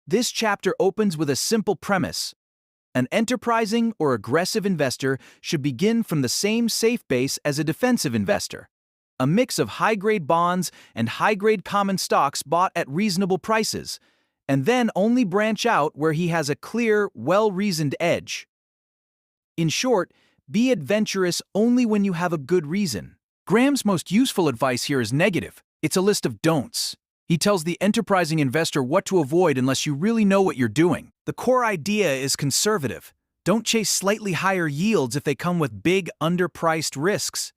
This chapter opens with a simple premise. An enterprising or aggressive investor should begin from the same safe base as a defensive investor. A mix of high-grade bonds and high-grade common stocks bought at reasonable prices, and then only branch out where he has a clear, well-reasoned edge. In short, be adventurous only when you have a good reason. Graham's most useful advice here is negative. It's a list of don'ts. He tells the enterprising investor what to avoid unless you really know what you're doing. The core idea is conservative. Don't chase slightly higher yields if they come with big, underpriced risks.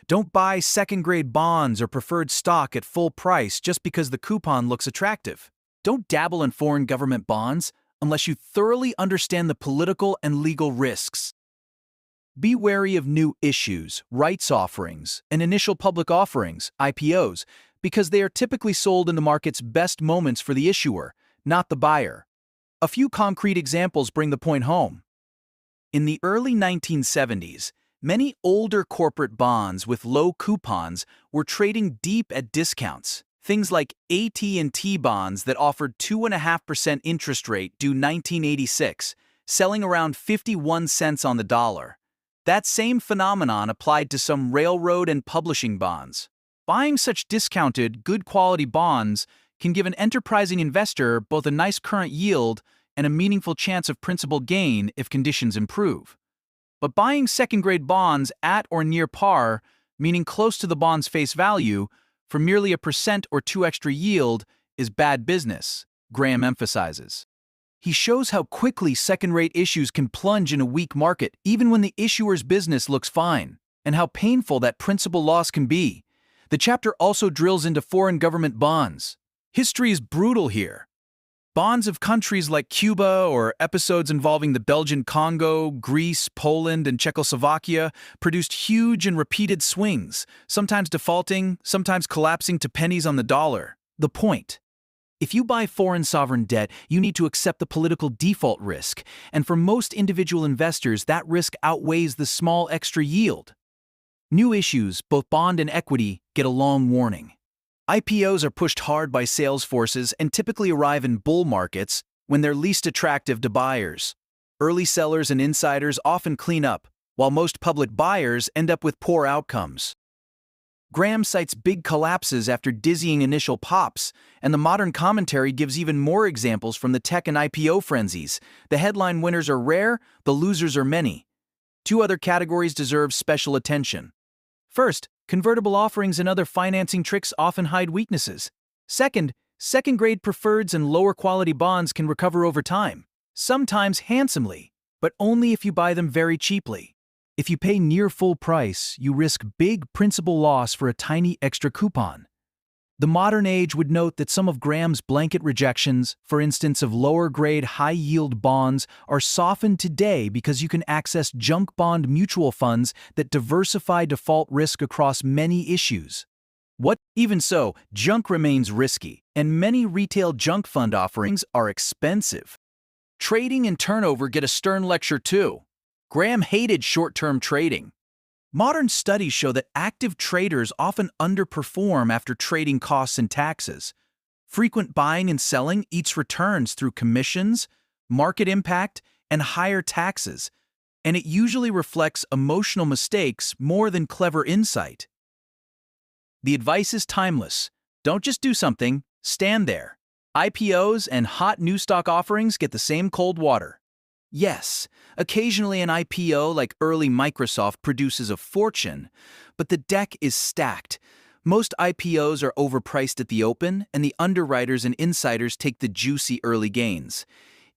Don't buy second-grade bonds or preferred stock at full price just because the coupon looks attractive. Don't dabble in foreign government bonds unless you thoroughly understand the political and legal risks. Be wary of new issues, rights offerings, and initial public offerings, IPOs, because they are typically sold in the market's best moments for the issuer, not the buyer. A few concrete examples bring the point home. In the early 1970s, many older corporate bonds with low coupons were trading deep at discounts. Things like AT&T bonds that offered 2.5% interest rate due 1986, selling around 51 cents on the dollar. That same phenomenon applied to some railroad and publishing bonds. Buying such discounted, good-quality bonds can give an enterprising investor both a nice current yield and a meaningful chance of principal gain if conditions improve. But buying second-grade bonds at or near par, meaning close to the bond's face value, for merely 1% or 2% extra yield is bad business, Graham emphasizes. He shows how quickly second-rate issues can plunge in a weak market even when the issuer's business looks fine, and how painful that principal loss can be. The chapter also drills into foreign government bonds. History is brutal here. Bonds of countries like Cuba or episodes involving the Belgian Congo, Greece, Poland, and Czechoslovakia produced huge and repeated swings, sometimes defaulting, sometimes collapsing to pennies on the dollar. The point: if you buy foreign sovereign debt, you need to accept the political default risk, and for most individual investors, that risk outweighs the small extra yield. New issues, both bond and equity, get a long warning. IPOs are pushed hard by sales forces and typically arrive in bull markets when they're least attractive to buyers. Early sellers and insiders often clean up, while most public buyers end up with poor outcomes. Graham cites big collapses after dizzying initial pops, and the modern commentary gives even more examples from the tech and IPO frenzies. The headline winners are rare, the losers are many. Two other categories deserve special attention. First, convertible offerings and other financing tricks often hide weaknesses. Second, second-grade preferreds and lower-quality bonds can recover over time, sometimes handsomely, but only if you buy them very cheaply. If you pay near full price, you risk big principal loss for a tiny extra coupon. The modern age would note that some of Graham's blanket rejections, for instance of lower-grade high-yield bonds, are softened today because you can access junk bond mutual funds that diversify default risk across many issues. Even so, junk remains risky, and many retail junk fund offerings are expensive. Trading and turnover get a stern lecture too. Graham hated short-term trading. Modern studies show that active traders often underperform after trading costs and taxes. Frequent buying and selling eats returns through commissions, market impact, and higher taxes, and it usually reflects emotional mistakes more than clever insight. The advice is timeless. Don't just do something, stand there. IPOs and hot new stock offerings get the same cold water. Yes, occasionally an IPO like early Microsoft produces a fortune, but the deck is stacked. Most IPOs are overpriced at the open, and the underwriters and insiders take the juicy early gains.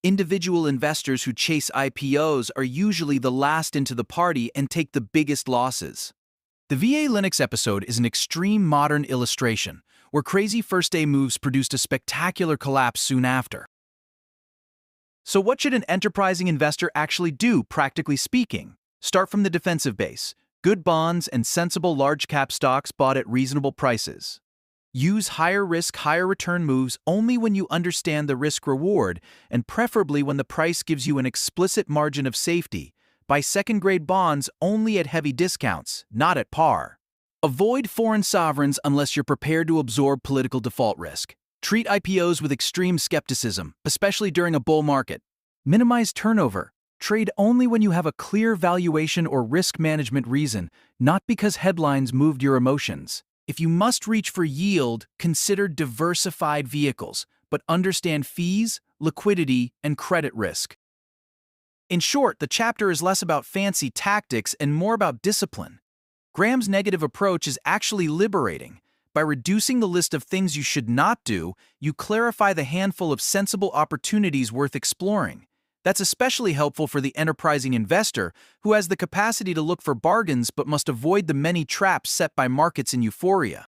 Individual investors who chase IPOs are usually the last into the party and take the biggest losses. The VA Linux episode is an extreme modern illustration, where crazy first-day moves produced a spectacular collapse soon after. So what should an enterprising investor actually do, practically speaking? Start from the defensive base. Good bonds and sensible large-cap stocks bought at reasonable prices. Use higher-risk, higher-return moves only when you understand the risk-reward, and preferably when the price gives you an explicit margin of safety. Buy second-grade bonds only at heavy discounts, not at par. Avoid foreign sovereigns unless you're prepared to absorb political default risk. Treat IPOs with extreme skepticism, especially during a bull market. Minimize turnover. Trade only when you have a clear valuation or risk management reason, not because headlines moved your emotions. If you must reach for yield, consider diversified vehicles, but understand fees, liquidity, and credit risk. In short, the chapter is less about fancy tactics and more about discipline. Graham's negative approach is actually liberating. By reducing the list of things you should not do, you clarify the handful of sensible opportunities worth exploring. That's especially helpful for the enterprising investor who has the capacity to look for bargains but must avoid the many traps set by markets in euphoria.